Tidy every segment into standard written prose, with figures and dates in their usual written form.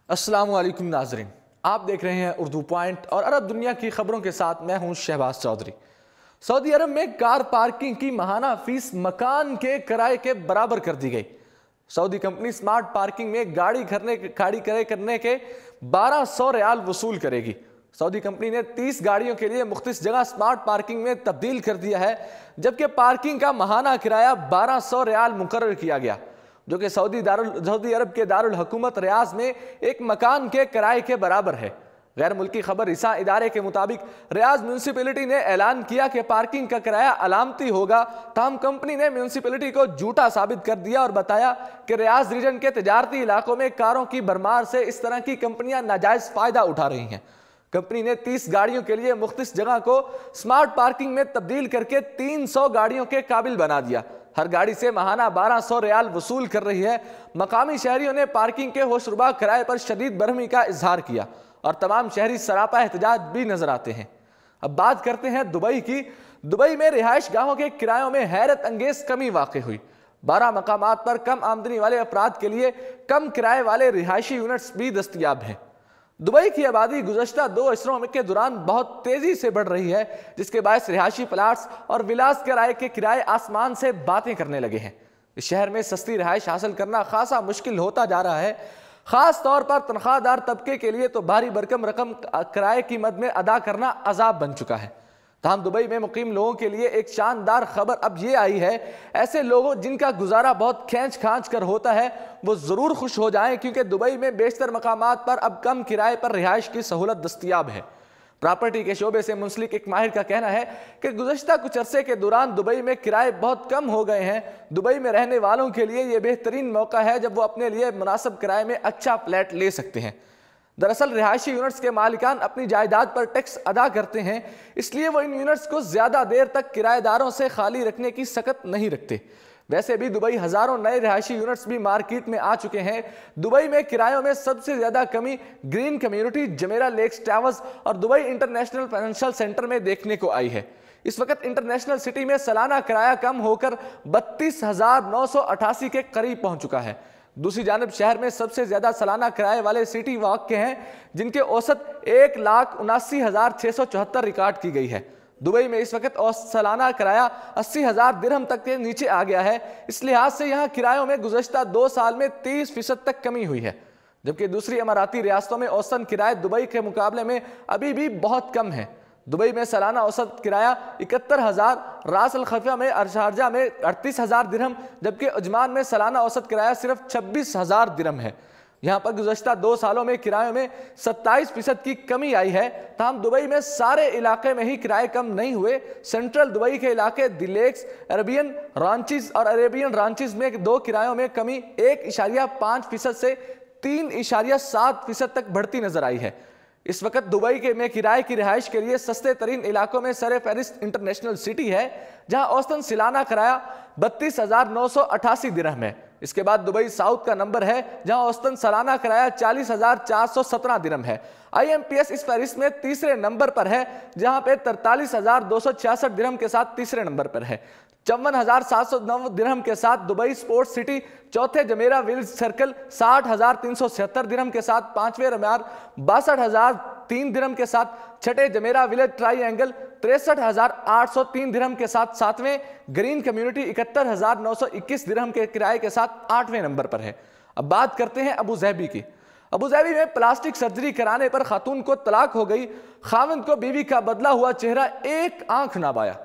अस्सलाम वालेकुम नाजरीन, आप देख रहे हैं उर्दू पॉइंट और अरब दुनिया की खबरों के साथ मैं हूं शहबाज चौधरी। सऊदी अरब में कार पार्किंग की माहाना फीस मकान के किराए के बराबर कर दी गई। सऊदी कंपनी स्मार्ट पार्किंग में गाड़ी किराए करने के 1200 रियाल वसूल करेगी। सऊदी कंपनी ने 30 गाड़ियों के लिए मुख्तलिफ जगह स्मार्ट पार्किंग में तब्दील कर दिया है, जबकि पार्किंग का माहाना किराया 1200 रियाल मुकर्रर किया गया, जो कि सऊदी अरब के दारुल हुकूमत रियाज में एक मकान के किराए के बराबर है। गैर मुल्की खबर रिसा इदारे के मुताबिक रियाज म्यूनसिपैलिटी ने ऐलान किया कि पार्किंग का किराया अलामती होगा, ताहम कंपनी ने म्यूनसिपैलिटी को झूठा साबित कर दिया और बताया कि रियाज रीजन के तजारती इलाकों में कारों की भरमार से इस तरह की कंपनियां नाजायज फायदा उठा रही हैं। कंपनी ने 30 गाड़ियों के लिए मुख्तलिफ जगह को स्मार्ट पार्किंग में तब्दील करके 300 गाड़ियों के काबिल बना दिया। हर गाड़ी से माहाना 1200 रियाल वसूल कर रही है। मकामी शहरियों ने पार्किंग के होशरुबा किराए पर शदीद बरहमी का इजहार किया और तमाम शहरी सरापा एहतजाज भी नजर आते हैं। अब बात करते हैं दुबई की। दुबई में रिहाइश गाहों के किरायों में हैरत अंगेज कमी वाक़ई हुई। 12 मकामात पर कम आमदनी वाले अफराद के लिए कम किराए वाले रिहायशी यूनिट्स भी दस्तयाब हैं। दुबई की आबादी गुज़श्ता 2 अशरों के दौरान बहुत तेजी से बढ़ रही है, जिसके बायस रिहायशी प्लाट्स और विलास के किराए आसमान से बातें करने लगे हैं। इस शहर में सस्ती रिहाइश हासिल करना खासा मुश्किल होता जा रहा है। खास तौर पर तनख्वाहदार तबके के लिए तो भारी भरकम रकम किराए की मद में अदा करना अजाब बन चुका है। तमाम दुबई में मुकीम लोगों के लिए एक शानदार खबर अब ये आई है, ऐसे लोगों जिनका गुजारा बहुत खींच खांच कर होता है वो ज़रूर खुश हो जाएं, क्योंकि दुबई में बेशतर मकामात पर अब कम किराए पर रिहाइश की सहूलत दस्तयाब है। प्रॉपर्टी के शोबे से मुंसलिक एक माहिर का कहना है कि गुज़श्ता कुछ अरसे के दौरान दुबई में किराए बहुत कम हो गए हैं। दुबई में रहने वालों के लिए ये बेहतरीन मौका है जब वो अपने लिए मुनासिब किराए में अच्छा फ्लैट ले सकते हैं। दरअसल रिहायशी यूनिट्स के मालिकान अपनी जायदाद पर टैक्स अदा करते हैं, इसलिए वो इन यूनिट्स को ज़्यादा देर तक किराएदारों से खाली रखने की सकत नहीं रखते। वैसे भी दुबई हज़ारों नए रिहायशी यूनिट्स भी मार्केट में आ चुके हैं। दुबई में किरायों में सबसे ज़्यादा कमी ग्रीन कम्युनिटी, जमेरा लेक्स टावर्स और दुबई इंटरनेशनल फाइनेंशियल सेंटर में देखने को आई है। इस वक्त इंटरनेशनल सिटी में सालाना किराया कम होकर 32,988 के करीब पहुँच चुका है। दूसरी जानब शहर में सबसे ज्यादा सालाना किराए वाले सिटी वॉक के हैं, जिनके औसत 1,79,674 रिकॉर्ड की गई है। दुबई में इस वक्त सालाना किराया 80,000 दिरहम तक के नीचे आ गया है। इस लिहाज से यहाँ किरायों में गुज़श्ता 2 साल में 30% तक कमी हुई है, जबकि दूसरी अमाराती रियासतों में औसतन किराए दुबई के मुकाबले में अभी भी बहुत कम है। दुबई में सालाना औसत किराया 71,000, रास अल खफिया में शारजा में 38,000 दिरहम, जबकि उजमान में सालाना औसत किराया सिर्फ 26,000 दिरहम है। यहाँ पर गुज़श्ता 2 सालों में किरायों में 27% की कमी आई है। ताहम दुबई में सारे इलाके में ही किराए कम नहीं हुए। सेंट्रल दुबई के इलाके दिलेक्स, अरेबियन रांचीज और अरेबियन रांचीज में 2 किरायों में कमी 1.5% से 3.7% तक बढ़ती नजर आई है। इस वक्त दुबई के में किराए की रिहाइश के लिए सस्ते तरीन इलाकों में सर फहरिस्त इंटरनेशनल सिटी है, जहां औसतन सालाना किराया 32,988 दिरहम है। इसके बाद दुबई साउथ का नंबर है, जहां औसतन सालाना किराया 40,417 दिरहम है। IMPS इस फहरिस्त में तीसरे नंबर पर है, जहां पे 43,266 दिरहम के साथ तीसरे नंबर पर है। 54,709 दिरहम के साथ दुबई स्पोर्ट्स सिटी चौथे, जमेरा विलेज सर्कल 60,376 दिरहम के साथ पांचवें, रमार 62,003 दिरहम के साथ छठे, जमेरा विलेज ट्राईएंगल 63,803 दिरहम के साथ सातवें, ग्रीन कम्युनिटी 71,921 दिरहम के किराए के साथ 8वें नंबर पर है। अब बात करते हैं अबू ज़हबी की। अबू ज़हबी में प्लास्टिक सर्जरी कराने पर खातून को तलाक हो गई। खाविंद को बीवी का बदला हुआ चेहरा एक आंख ना पाया।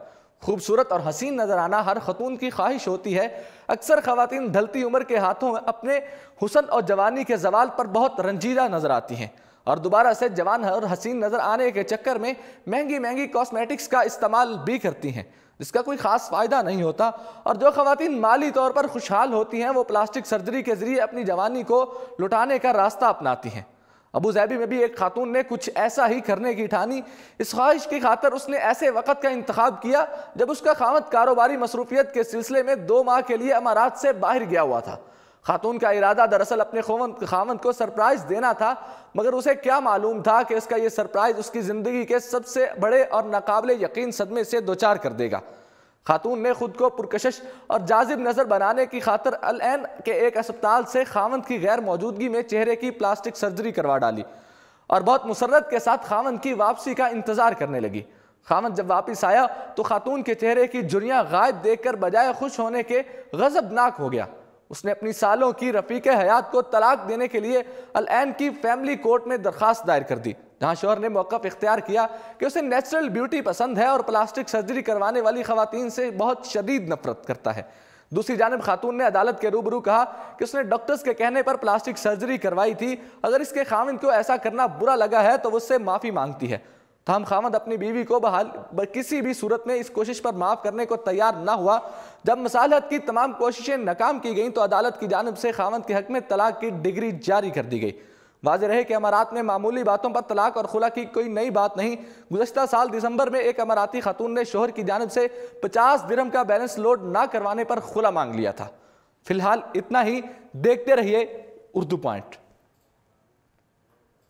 खूबसूरत और हसीन नजर आना हर खतून की ख्वाहिश होती है। अक्सर खवातीन ढलती उम्र के हाथों में अपने हुस्न और जवानी के जवाल पर बहुत रंजीदा नजर आती हैं और दोबारा से जवान और हसीन नजर आने के चक्कर में महंगी महंगी कॉस्मेटिक्स का इस्तेमाल भी करती हैं, जिसका कोई खास फायदा नहीं होता। और जो खवातीन माली तौर पर खुशहाल होती हैं वो प्लास्टिक सर्जरी के जरिए अपनी जवानी को लुटाने का रास्ता अपनाती हैं। अबू ज़हबी में भी एक खातून ने कुछ ऐसा ही करने की ठानी। इस ख्वाहिश की खातर उसने ऐसे वक़्त का इंतखाब किया जब उसका खामद कारोबारी मसरूफियत के सिलसिले में 2 माह के लिए अमारात से बाहर गया हुआ था। खातून का इरादा दरअसल अपने खामद को सरप्राइज देना था, मगर उसे क्या मालूम था कि इसका ये सरप्राइज उसकी ज़िंदगी के सबसे बड़े और नाकाबिले यकीन सदमे से दोचार कर देगा। खातून ने खुद को पुरकशिश और जाजिब नजर बनाने की खातर अल-ऐन के एक अस्पताल से खावंद की गैर मौजूदगी में चेहरे की प्लास्टिक सर्जरी करवा डाली और बहुत मुसर्रत के साथ खावंद की वापसी का इंतजार करने लगी। खावंद जब वापस आया तो खातून के चेहरे की झुर्रियां गायब देखकर बजाय खुश होने के गजबनाक हो गया। उसने अपनी सालों की रफीक हयात को तलाक देने के लिए अल-ऐन की फैमिली कोर्ट में दरखास्त दायर कर दी, जहां शौहर ने मौक़िफ़ इख्तियार किया कि उसे नेचुरल ब्यूटी पसंद है और प्लास्टिक सर्जरी करवाने वाली खवातीन से बहुत शदीद नफरत करता है। दूसरी जानब खातून ने अदालत के रूबरू कहा कि उसने डॉक्टर्स के कहने पर प्लास्टिक सर्जरी करवाई थी। अगर इसके खाविंद को ऐसा करना बुरा लगा है तो वो उससे माफ़ी मांगती है। तहम खावंद अपनी बीवी को किसी भी सूरत में इस कोशिश पर माफ़ करने को तैयार ना हुआ। जब मसालहत की तमाम कोशिशें नाकाम की गईं तो अदालत की जानिब से खावंद के हक में तलाक की डिग्री जारी कर दी गई। वाज़ेह रहे कि अमारात में मामूली बातों पर तलाक और खुला की कोई नई बात नहीं। गुज़श्ता साल दिसंबर में एक अमाराती खातून ने शोहर की जानिब से 50 दिरहम का बैलेंस लोड ना करवाने पर खुला मांग लिया था। फिलहाल इतना ही। देखते रहिए उर्दू पॉइंट।